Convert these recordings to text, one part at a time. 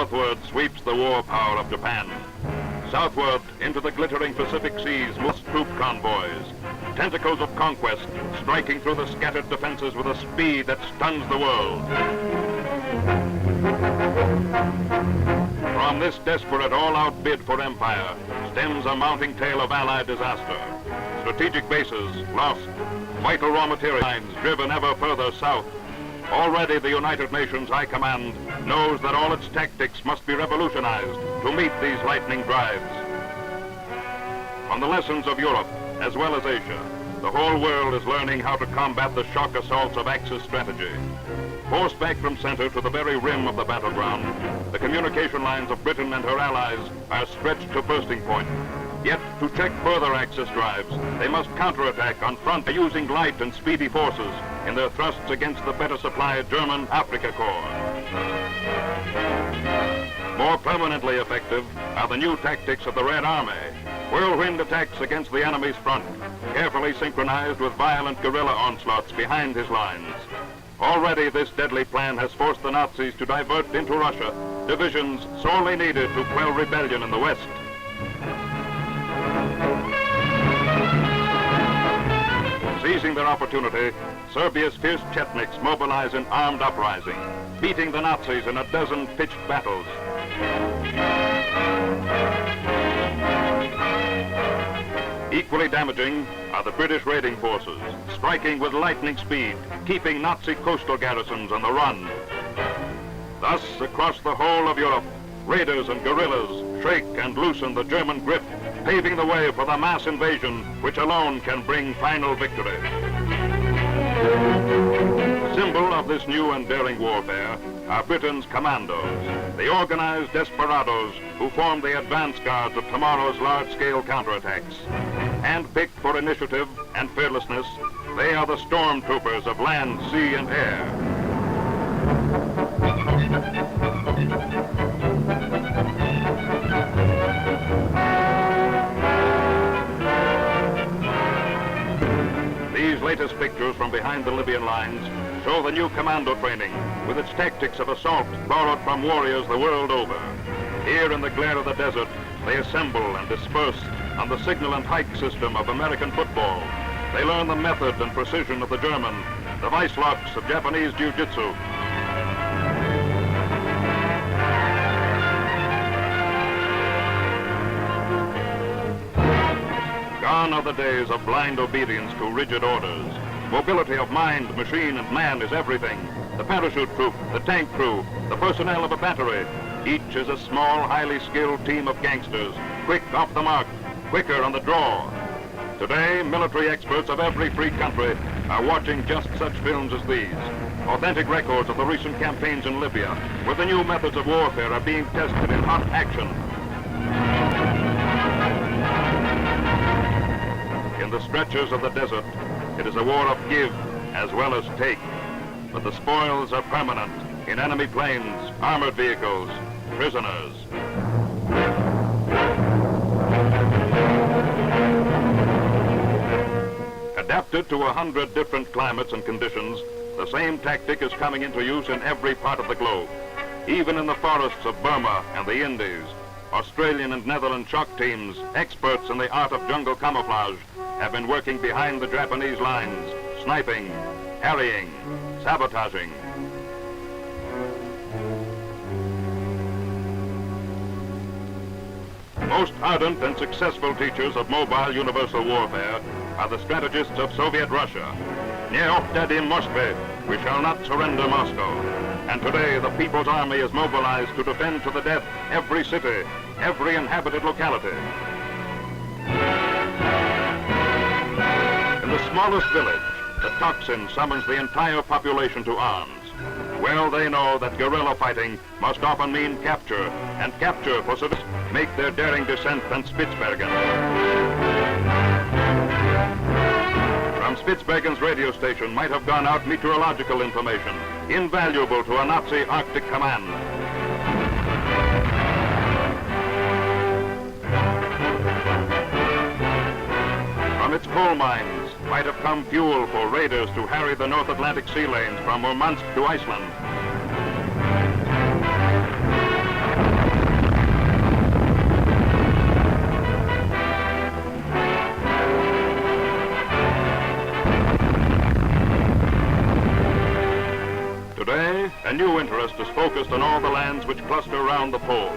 Southward sweeps the war power of Japan. Southward into the glittering Pacific seas moves troop convoys, tentacles of conquest striking through the scattered defenses with a speed that stuns the world. From this desperate all-out bid for empire stems a mounting tale of Allied disaster. Strategic bases lost, vital raw material lines driven ever further south. Already the United Nations High Command knows that all its tactics must be revolutionized to meet these lightning drives. From the lessons of Europe, as well as Asia, the whole world is learning how to combat the shock assaults of Axis strategy. Forced back from center to the very rim of the battleground, the communication lines of Britain and her allies are stretched to bursting point. Yet, to check further Axis drives, they must counterattack on front by using light and speedy forces in their thrusts against the better supplied German Africa Corps. More permanently effective are the new tactics of the Red Army. Whirlwind attacks against the enemy's front, carefully synchronized with violent guerrilla onslaughts behind his lines. Already this deadly plan has forced the Nazis to divert into Russia divisions sorely needed to quell rebellion in the West. Seizing their opportunity, Serbia's fierce Chetniks mobilize an armed uprising, beating the Nazis in a dozen pitched battles. Equally damaging are the British raiding forces, striking with lightning speed, keeping Nazi coastal garrisons on the run. Thus, across the whole of Europe, raiders and guerrillas shake and loosen the German grip, paving the way for the mass invasion which alone can bring final victory. Symbol of this new and daring warfare are Britain's Commandos, the organized desperados who form the advance guards of tomorrow's large-scale counterattacks. Handpicked for initiative and fearlessness, they are the stormtroopers of land, sea, and air. These latest pictures from behind the Libyan lines show the new commando training with its tactics of assault borrowed from warriors the world over. Here in the glare of the desert, they assemble and disperse on the signal and hike system of American football. They learn the method and precision of the German, the vice locks of Japanese jiu-jitsu. Gone are the days of blind obedience to rigid orders. Mobility of mind, machine, and man is everything. The parachute troop, the tank crew, the personnel of a battery. Each is a small, highly skilled team of gangsters, quick off the mark, quicker on the draw. Today, military experts of every free country are watching just such films as these. Authentic records of the recent campaigns in Libya, where the new methods of warfare are being tested in hot action. In the stretches of the desert, it is a war of give as well as take. But the spoils are permanent in enemy planes, armored vehicles, prisoners. Adapted to 100 different climates and conditions, the same tactic is coming into use in every part of the globe. Even in the forests of Burma and the Indies, Australian and Netherlands shock teams, experts in the art of jungle camouflage, have been working behind the Japanese lines, sniping, harrying, sabotaging. Most ardent and successful teachers of mobile universal warfare are the strategists of Soviet Russia. Ne oddadim Moskvy, we shall not surrender Moscow. And today the People's Army is mobilized to defend to the death every city, every inhabited locality. In the smallest village, the Tocsin summons the entire population to arms. Well, they know that guerrilla fighting must often mean capture, and capture for civilians make their daring descent on Spitsbergen. From Spitsbergen's radio station might have gone out meteorological information, invaluable to a Nazi Arctic command. From its coal mines might have come fuel for raiders to harry the North Atlantic sea lanes from Murmansk to Iceland. A new interest is focused on all the lands which cluster around the pole,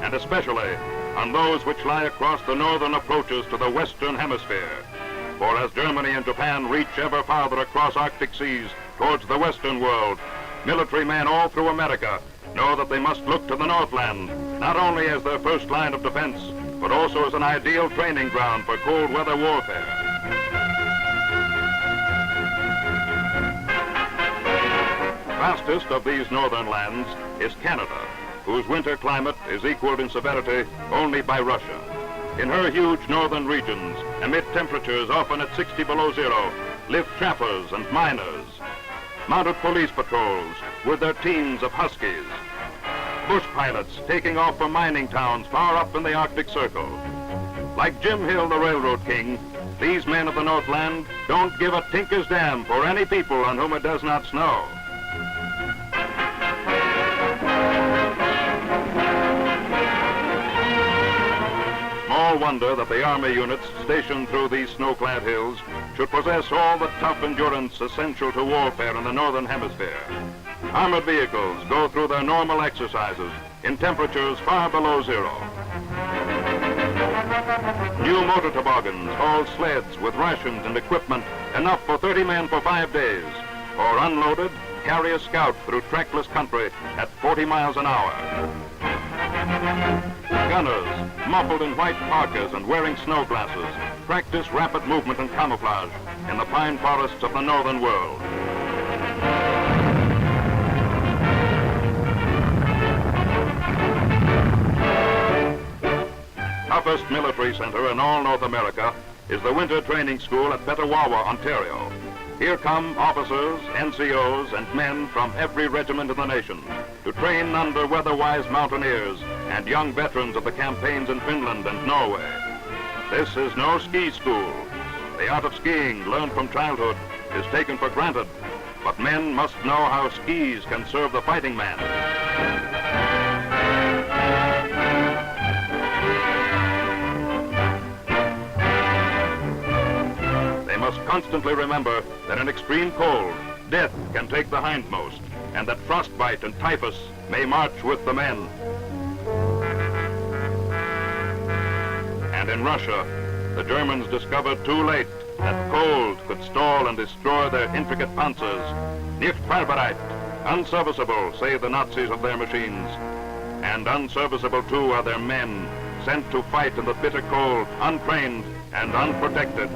and especially on those which lie across the northern approaches to the Western Hemisphere. For as Germany and Japan reach ever farther across Arctic seas towards the Western world, military men all through America know that they must look to the Northland, not only as their first line of defense, but also as an ideal training ground for cold weather warfare. Fastest of these northern lands is Canada, whose winter climate is equaled in severity only by Russia. In her huge northern regions, amid temperatures often at 60 below zero, live trappers and miners, mounted police patrols with their teams of huskies, bush pilots taking off for mining towns far up in the Arctic Circle. Like Jim Hill, the railroad king, these men of the Northland don't give a tinker's damn for any people on whom it does not snow. Small wonder that the Army units stationed through these snow-clad hills should possess all the tough endurance essential to warfare in the Northern Hemisphere. Armored vehicles go through their normal exercises in temperatures far below zero. New motor toboggans haul sleds with rations and equipment enough for 30 men for 5 days, or unloaded, carry a scout through trackless country at 40 miles an hour. Gunners, muffled in white parkas and wearing snow glasses, practice rapid movement and camouflage in the pine forests of the northern world. Toughest military center in all North America is the Winter Training School at Petawawa, Ontario. Here come officers, NCOs, and men from every regiment in the nation to train under weather-wise mountaineers and young veterans of the campaigns in Finland and Norway. This is no ski school. The art of skiing, learned from childhood, is taken for granted, but men must know how skis can serve the fighting man. They must constantly remember that in extreme cold, death can take the hindmost, and that frostbite and typhus may march with the men. And in Russia, the Germans discovered too late that cold could stall and destroy their intricate panzers. Nicht fahrbereit, unserviceable, say the Nazis of their machines. And unserviceable too are their men, sent to fight in the bitter cold, untrained and unprotected.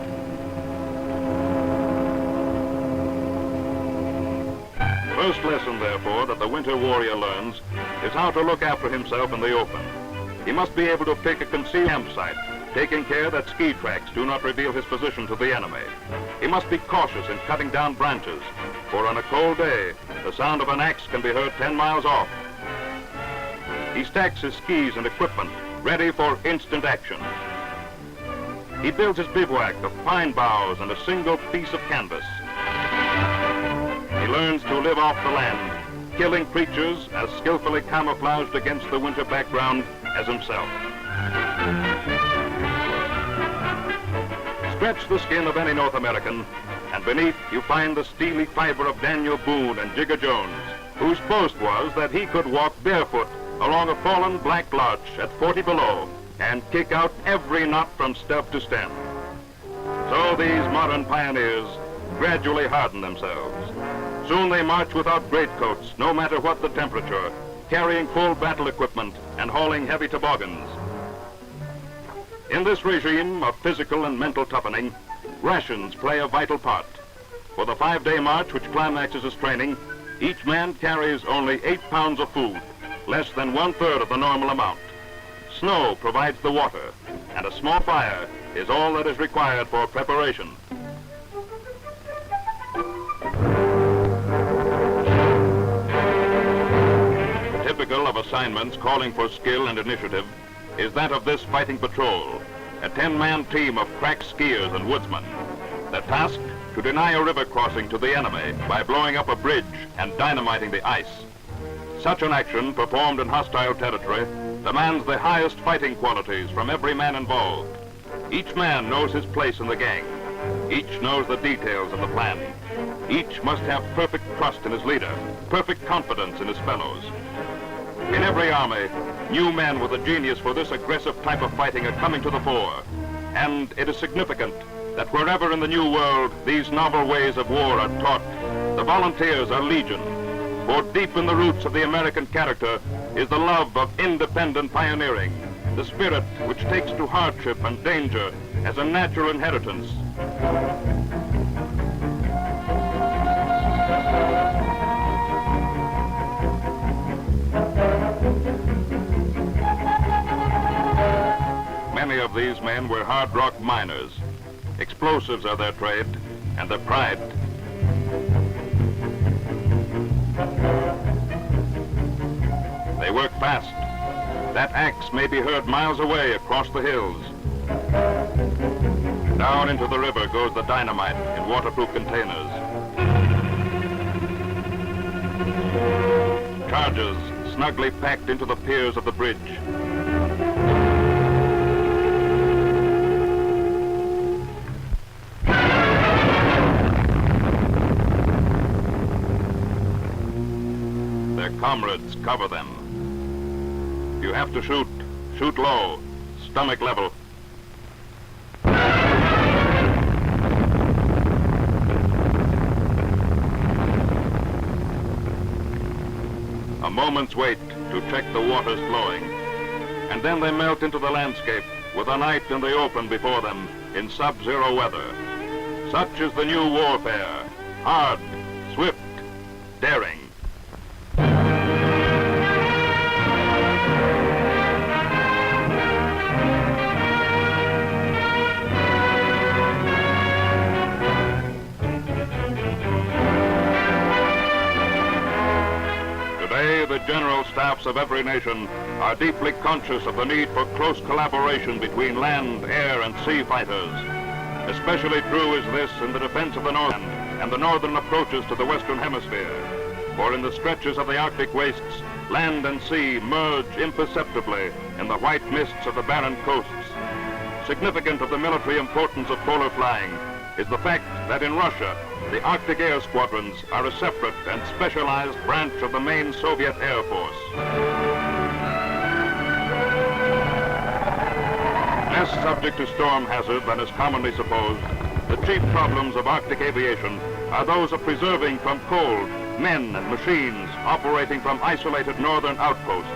First lesson, therefore, that the winter warrior learns is how to look after himself in the open. He must be able to pick a concealed campsite, taking care that ski tracks do not reveal his position to the enemy. He must be cautious in cutting down branches, for on a cold day, the sound of an axe can be heard 10 miles off. He stacks his skis and equipment, ready for instant action. He builds his bivouac of pine boughs and a single piece of canvas. He learns to live off the land, killing creatures as skillfully camouflaged against the winter background as himself. Stretch the skin of any North American, and beneath you find the steely fiber of Daniel Boone and Jigger Jones, whose boast was that he could walk barefoot along a fallen black larch at 40 below and kick out every knot from stub to stem. So these modern pioneers gradually harden themselves. Soon they march without greatcoats, no matter what the temperature, carrying full battle equipment and hauling heavy toboggans. In this regime of physical and mental toughening, rations play a vital part. For the 5-day march which climaxes his training, each man carries only 8 pounds of food, less than 1/3 of the normal amount. Snow provides the water, and a small fire is all that is required for preparation. Typical of assignments calling for skill and initiative is that of this fighting patrol, a 10-man team of crack skiers and woodsmen. Their task, to deny a river crossing to the enemy by blowing up a bridge and dynamiting the ice. Such an action, performed in hostile territory, demands the highest fighting qualities from every man involved. Each man knows his place in the gang. Each knows the details of the plan. Each must have perfect trust in his leader, perfect confidence in his fellows. In every army, new men with a genius for this aggressive type of fighting are coming to the fore. And it is significant that wherever in the New World these novel ways of war are taught, the volunteers are legion. For deep in the roots of the American character is the love of independent pioneering, the spirit which takes to hardship and danger as a natural inheritance. Many of these men were hard rock miners. Explosives are their trade and their pride. They work fast. That axe may be heard miles away across the hills. Down into the river goes the dynamite in waterproof containers. Charges snugly packed into the piers of the bridge. Their comrades cover them. If you have to shoot, shoot low, stomach level. A moment's wait to check the waters flowing, and then they melt into the landscape with a night in the open before them in sub-zero weather. Such is the new warfare, hard, swift, daring. Today, the general staffs of every nation are deeply conscious of the need for close collaboration between land, air, and sea fighters. Especially true is this in the defense of the North and the northern approaches to the Western Hemisphere. For in the stretches of the Arctic wastes, land and sea merge imperceptibly in the white mists of the barren coasts. Significant of the military importance of polar flying is the fact that in Russia, the Arctic air squadrons are a separate and specialized branch of the main Soviet Air Force. Less subject to storm hazard than is commonly supposed, the chief problems of Arctic aviation are those of preserving from cold men and machines operating from isolated northern outposts.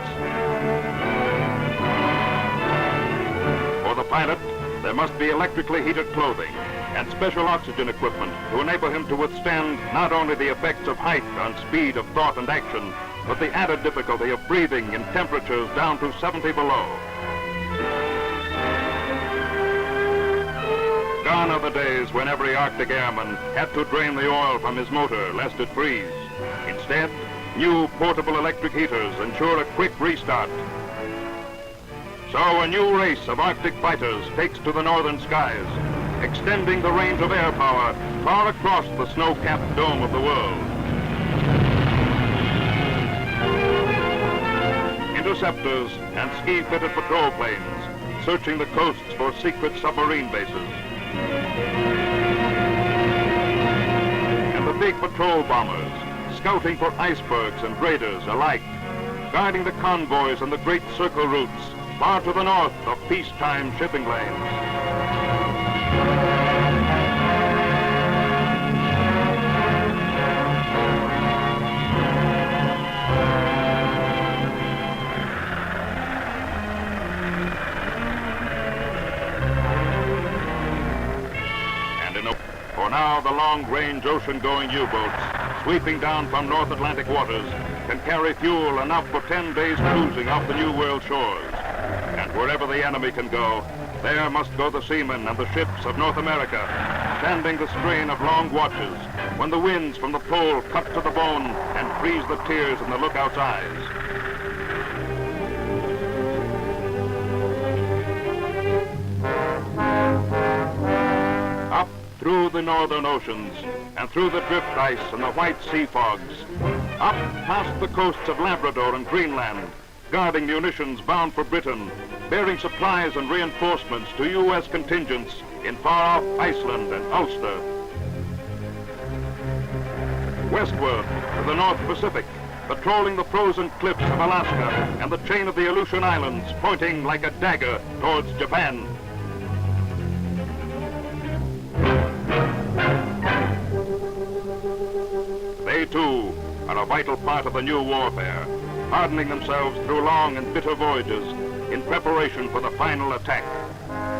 For the pilot, there must be electrically heated clothing and special oxygen equipment to enable him to withstand not only the effects of height on speed of thought and action, but the added difficulty of breathing in temperatures down to 70 below. Gone are the days when every Arctic airman had to drain the oil from his motor lest it freeze. Instead, new portable electric heaters ensure a quick restart. So a new race of Arctic fighters takes to the northern skies, extending the range of air power far across the snow-capped dome of the world. Interceptors and ski-fitted patrol planes searching the coasts for secret submarine bases. And the big patrol bombers scouting for icebergs and raiders alike, guiding the convoys on the great circle routes far to the north of peacetime shipping lanes. For now, the long-range ocean-going U-boats sweeping down from North Atlantic waters can carry fuel enough for 10 days cruising off the New World shores. And wherever the enemy can go, there must go the seamen and the ships of North America, standing the strain of long watches when the winds from the pole cut to the bone and freeze the tears in the lookout's eyes. Up through the northern oceans and through the drift ice and the white sea fogs, up past the coasts of Labrador and Greenland, guarding munitions bound for Britain, bearing supplies and reinforcements to U.S. contingents in far-off Iceland and Ulster. westward to the North Pacific, patrolling the frozen cliffs of Alaska and the chain of the Aleutian Islands, pointing like a dagger towards Japan. They, too, are a vital part of the new warfare, hardening themselves through long and bitter voyages in preparation for the final attack.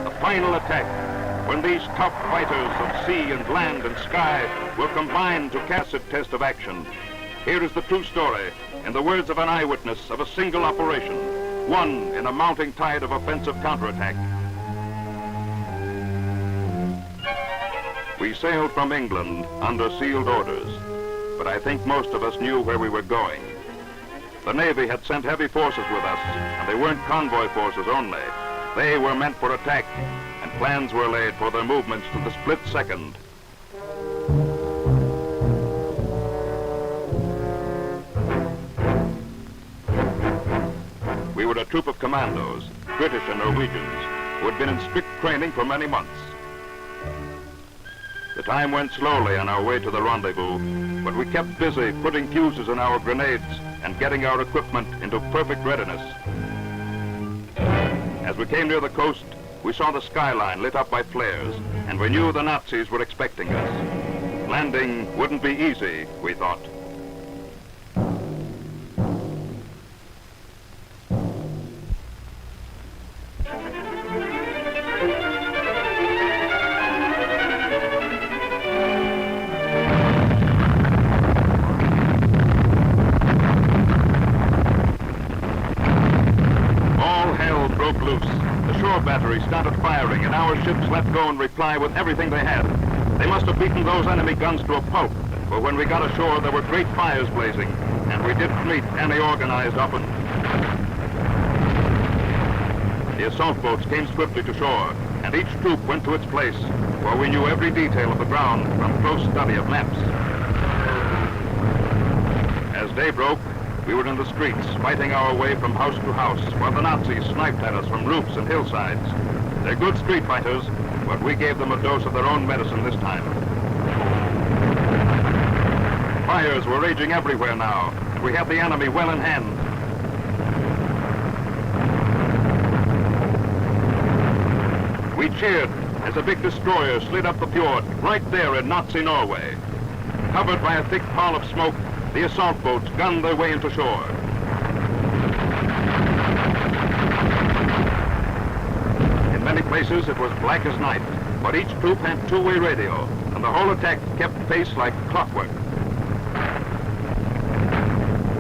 The final attack, when these tough fighters of sea and land and sky will combine to acid test of action. Here is the true story, in the words of an eyewitness of a single operation, won in a mounting tide of offensive counterattack. We sailed from England under sealed orders, but I think most of us knew where we were going. The Navy had sent heavy forces with us, and they weren't convoy forces only. They were meant for attack, and plans were laid for their movements to the split second. We were a troop of commandos, British and Norwegians, who had been in strict training for many months. The time went slowly on our way to the rendezvous, but we kept busy putting fuses in our grenades and getting our equipment into perfect readiness. As we came near the coast, we saw the skyline lit up by flares, and we knew the Nazis were expecting us. Landing wouldn't be easy, we thought. Battery started firing, and our ships let go in reply with everything they had. They must have beaten those enemy guns to a pulp, for when we got ashore there were great fires blazing, and we didn't meet any organized often. The assault boats came swiftly to shore, and each troop went to its place, where we knew every detail of the ground from close study of maps. As day broke, we were in the streets, fighting our way from house to house, while the Nazis sniped at us from roofs and hillsides. They're good street fighters, but we gave them a dose of their own medicine this time. Fires were raging everywhere now, and we had the enemy well in hand. We cheered as a big destroyer slid up the fjord, right there in Nazi Norway. Covered by a thick pall of smoke, the assault boats gunned their way into shore. In many places it was black as night, but each troop had two-way radio, and the whole attack kept pace like clockwork.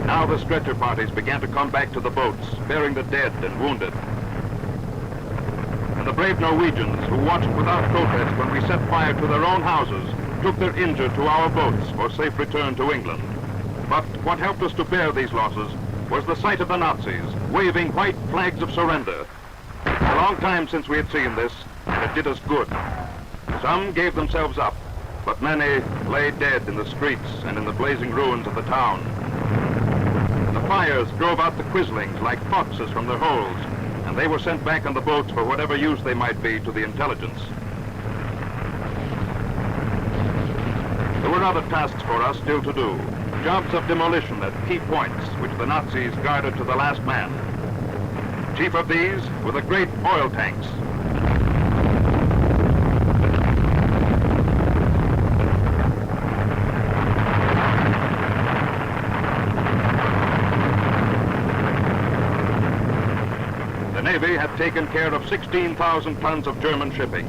Now the stretcher parties began to come back to the boats, bearing the dead and wounded. And the brave Norwegians, who watched without protest when we set fire to their own houses, took their injured to our boats for safe return to England. But what helped us to bear these losses was the sight of the Nazis waving white flags of surrender. A long time since we had seen this, and it did us good. Some gave themselves up, but many lay dead in the streets and in the blazing ruins of the town. The fires drove out the quislings like foxes from their holes, and they were sent back on the boats for whatever use they might be to the intelligence. There were other tasks for us still to do. Jobs of demolition at key points, which the Nazis guarded to the last man. Chief of these were the great oil tanks. The Navy had taken care of 16,000 tons of German shipping.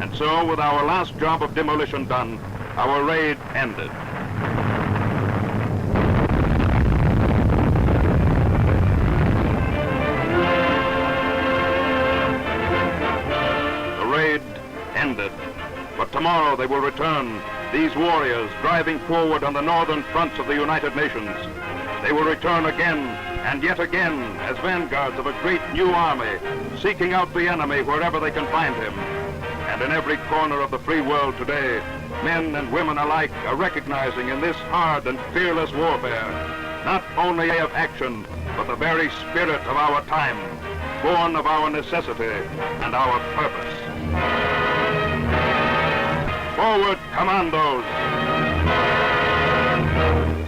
And so, with our last job of demolition done, our raid ended. But tomorrow they will return, these warriors driving forward on the northern fronts of the United Nations. They will return again and yet again as vanguards of a great new army, seeking out the enemy wherever they can find him. And in every corner of the free world today, men and women alike are recognizing in this hard and fearless warfare not only a way of action, but the very spirit of our time, born of our necessity and our purpose. Forward, Commandos! Libya.